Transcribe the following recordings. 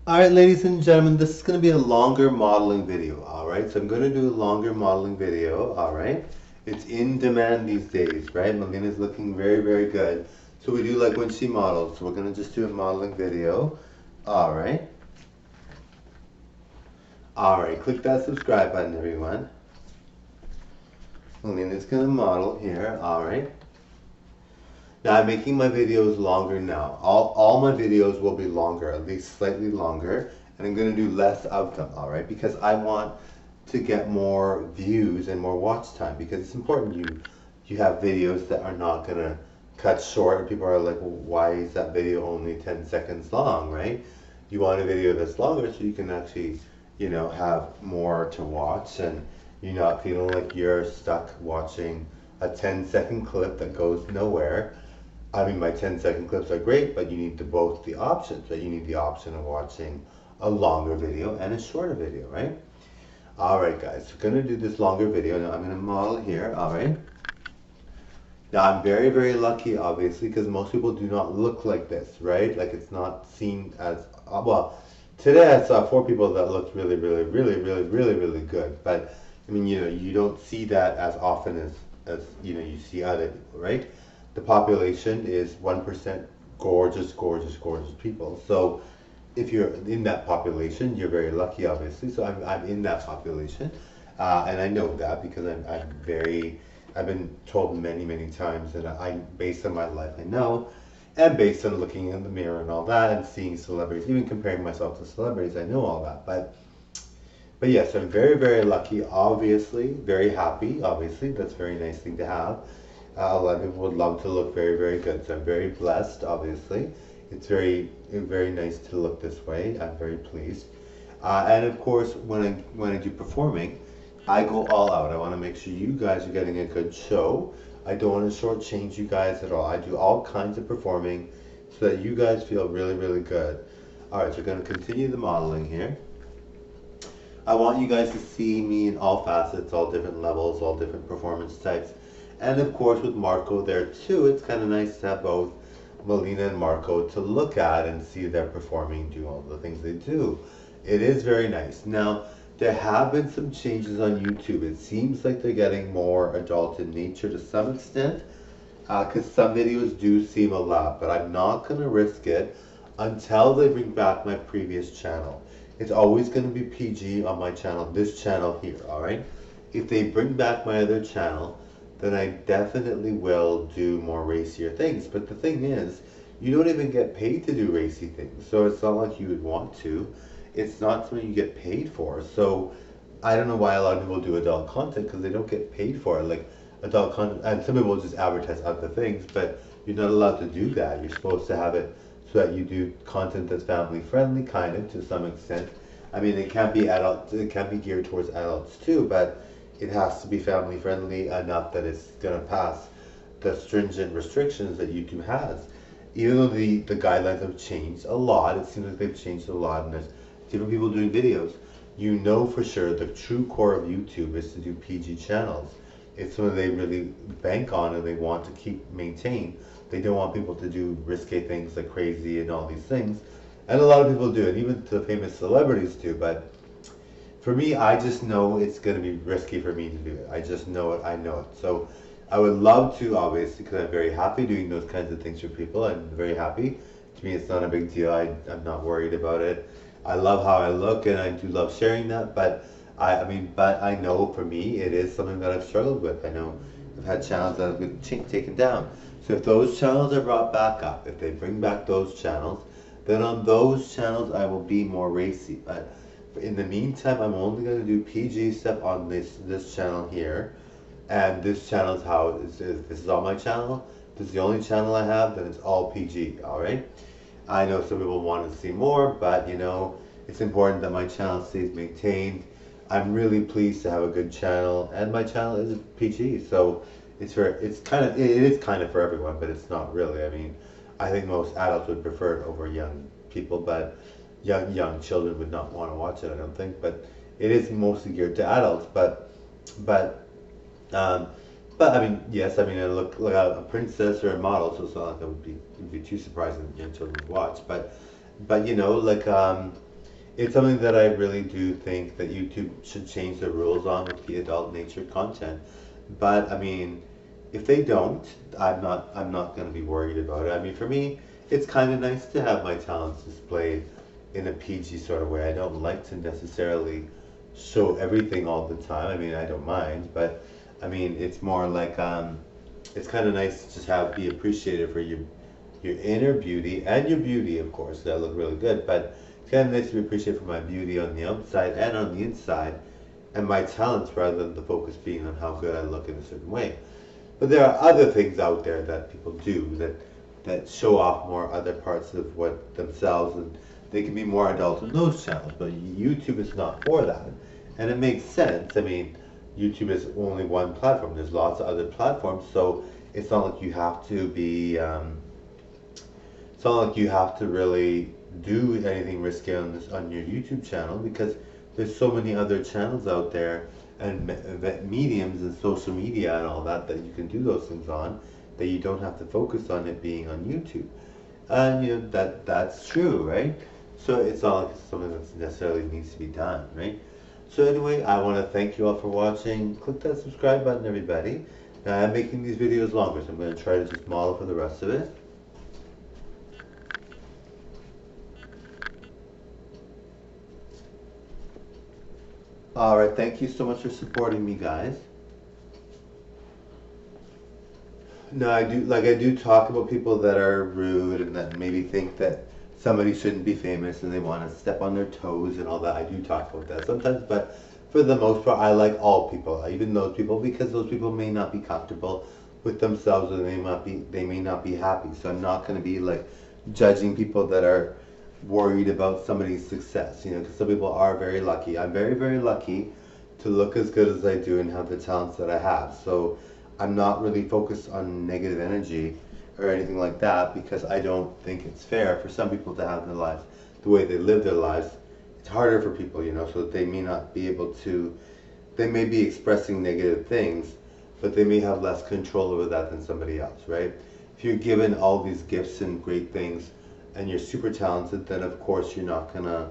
Alright, ladies and gentlemen, this is going to be a longer modeling video, alright? So I'm going to do a longer modeling video, alright? It's in demand these days, right? Mileena's looking very, very good. So we do like when she models, so we're going to just do a modeling video, alright? Alright, click that subscribe button, everyone. Mileena's going to model here, alright? Now I'm making my videos longer now. All my videos will be longer, at least slightly longer, and I'm going to do less of them, all right? Because I want to get more views and more watch time because it's important you have videos that are not going to cut short and people are like, well, why is that video only 10 seconds long, right? You want a video that's longer so you can actually, have more to watch and you're not feeling like you're stuck watching a 10-second clip that goes nowhere. I mean, my 10-second clips are great, but you need both the options, right? You need the option of watching a longer video and a shorter video, right? All right, guys, we're going to do this longer video. Now, I'm going to model here, all right? Now, I'm very, very lucky, obviously, because most people do not look like this, right? Like, it's not seen as, well, today I saw 4 people that looked really, really, really, really, really, really good. But, I mean, you don't see that as often as you see other people, right? The population is 1% gorgeous, gorgeous, gorgeous people. So if you're in that population, you're very lucky, obviously. So I'm in that population, and I know that because I've been told many, many times that based on my life, I know, and based on looking in the mirror and all that, and seeing celebrities, even comparing myself to celebrities, I know all that. But yes, I'm very, very lucky, obviously, very happy, obviously. That's a very nice thing to have. A lot of people would love to look very, very good. So I'm very blessed, obviously. It's very, very nice to look this way. I'm very pleased. And of course, when I do performing, I go all out. I want to make sure you guys are getting a good show. I don't want to shortchange you guys at all. I do all kinds of performing so that you guys feel really, really good. All right, so we're going to continue the modeling here. I want you guys to see me in all facets, all different levels, all different performance types. And of course with Marco there too, it's kind of nice to have both Mileena and Marco to look at and see their performing, do all the things they do. It is very nice. Now, there have been some changes on YouTube. It seems like they're getting more adult in nature to some extent, because some videos do seem a lot, but I'm not going to risk it until they bring back my previous channel. It's always going to be PG on my channel, this channel here, alright? If they bring back my other channel, then I definitely will do more racier things. But the thing is, you don't even get paid to do racy things. So it's not like you would want to. It's not something you get paid for. So I don't know why a lot of people do adult content because they don't get paid for it. Like adult content, and some people just advertise other things, but you're not allowed to do that. You're supposed to have it so that you do content that's family friendly, kind of to some extent. I mean, it can be adult, it can be geared towards adults too, but it has to be family friendly enough that it's going to pass the stringent restrictions that YouTube has. Even though the guidelines have changed a lot, it seems like they've changed a lot, and there's different people doing videos. You know for sure the true core of YouTube is to do PG channels. It's something they really bank on and they want to keep maintain. They don't want people to do risque things like crazy and all these things. And a lot of people do, and even the famous celebrities do, but for me, I just know it's going to be risky for me to do it. I just know it. I know it. So I would love to, obviously, because I'm very happy doing those kinds of things for people. I'm very happy. To me, it's not a big deal. I'm not worried about it. I love how I look, and I do love sharing that. But but I know for me, it is something that I've struggled with. I know I've had channels that have been taken down. So if those channels are brought back up, if they bring back those channels, then on those channels I will be more racy. But in the meantime, I'm only going to do PG stuff on this channel here, and this channel is how this is on my channel. This is the only channel I have, then it's all PG. All right. I know some people want to see more, but it's important that my channel stays maintained. I'm really pleased to have a good channel, and my channel is PG, so it is kind of for everyone, but it's not really. I mean, I think most adults would prefer it over young people, but young children would not want to watch it, I don't think. But it is mostly geared to adults. But um, but I mean, yes, I mean, I look like a princess or a model, so it's not like it would be too surprising that young children would watch. But like it's something that I really do think that YouTube should change the rules on with the adult nature content. But I mean, if they don't, I'm not going to be worried about it. I mean, for me, it's kind of nice to have my talents displayed in a PG sort of way. I don't like to necessarily show everything all the time. I mean, I don't mind, but I mean, it's more like it's kind of nice to just have be appreciated for your inner beauty and your beauty, of course. That look really good, but it's kind of nice to be appreciated for my beauty on the outside and on the inside, and my talents rather than the focus being on how good I look in a certain way. But there are other things out there that people do that show off more other parts of what themselves, and they can be more adult in those channels. But YouTube is not for that, and it makes sense. I mean, YouTube is only one platform. There's lots of other platforms, so it's not like you have to be. It's not like you have to really do anything risky on this on your YouTube channel because there's so many other channels out there and mediums and social media and all that that you can do those things on that you don't have to focus on it being on YouTube. And you know that's true, right? So it's not like it's something that necessarily needs to be done, right? So anyway, I want to thank you all for watching. Click that subscribe button, everybody. Now I'm making these videos longer, so I'm going to try to just model for the rest of it. Alright, thank you so much for supporting me, guys. No, I do talk about people that are rude and that maybe think that somebody shouldn't be famous and they want to step on their toes and all that. I do talk about that sometimes, but for the most part, I like all people, even those people, because those people may not be comfortable with themselves or they may not be happy. So I'm not going to be like judging people that are worried about somebody's success, you know, because some people are very lucky. I'm very, very lucky to look as good as I do and have the talents that I have. So I'm not really focused on negative energy or anything like that because I don't think it's fair for some people to have their lives the way they live their lives. It's harder for people, you know, so they may not be able to, they may be expressing negative things, but they may have less control over that than somebody else, right? If you're given all these gifts and great things and you're super talented, then of course you're not gonna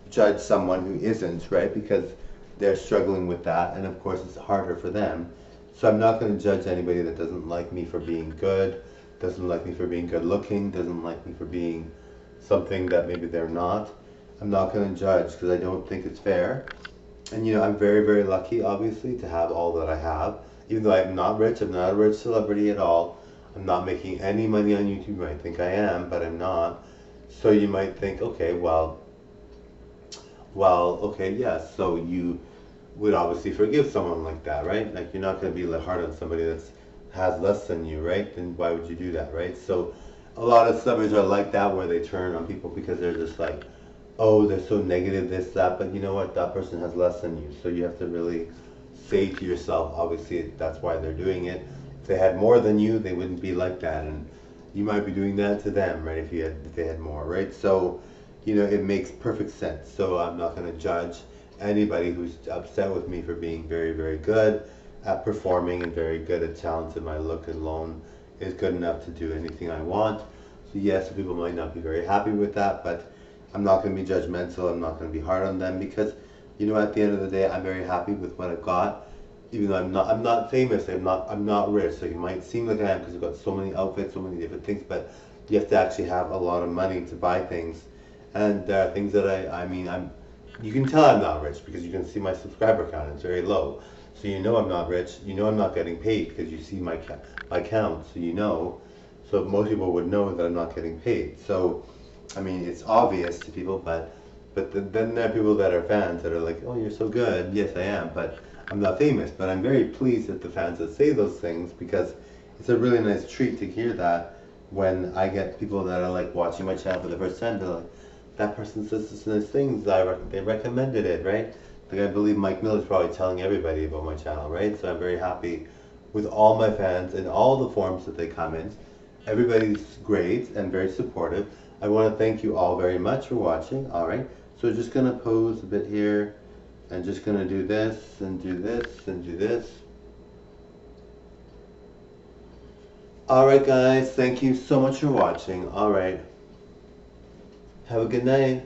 judge someone who isn't, right? Because they're struggling with that, and of course it's harder for them. So I'm not going to judge anybody that doesn't like me for being good, doesn't like me for being good looking, doesn't like me for being something that maybe they're not. I'm not going to judge because I don't think it's fair. And you know, I'm very, very lucky, obviously, to have all that I have. Even though I'm not rich, I'm not a rich celebrity at all. I'm not making any money on YouTube. You might think I am, but I'm not. So you might think, okay, okay, yes, so you would obviously forgive someone like that, right? Like you're not going to be hard on somebody that has less than you, right? Then why would you do that, right? So a lot of celebrities are like that where they turn on people because they're just like, oh, they're so negative, this, that, but you know what? That person has less than you. So you have to really say to yourself, obviously that's why they're doing it. If they had more than you, they wouldn't be like that. And you might be doing that to them, right? If they had more, right? So, you know, it makes perfect sense. So I'm not going to judge anybody who's upset with me for being very, very good at performing and very good at talented. My look alone is good enough to do anything I want. So yes, people might not be very happy with that, but I'm not going to be judgmental. I'm not going to be hard on them because, you know, at the end of the day, I'm very happy with what I've got. Even though I'm not famous. I'm not rich. So it might seem like I am because I've got so many outfits, so many different things, but you have to actually have a lot of money to buy things. And there are things that I mean, you can tell I'm not rich because you can see my subscriber count, it's very low. So you know I'm not rich, you know I'm not getting paid because you see my count, so you know. So most people would know that I'm not getting paid. So, I mean, it's obvious to people, but then there are people that are fans that are like, oh, you're so good. Yes, I am, but I'm not famous. But I'm very pleased with the fans that say those things because it's a really nice treat to hear that when I get people that are like watching my channel for the first time. They're like, that person says this nice things. They recommended it, right? Like I believe Mike Miller's probably telling everybody about my channel, right? So I'm very happy with all my fans in all the forms that they come in. Everybody's great and very supportive. I want to thank you all very much for watching. All right, so just gonna pose a bit here, and just gonna do this and do this and do this. All right, guys, thank you so much for watching. All right, have a good night.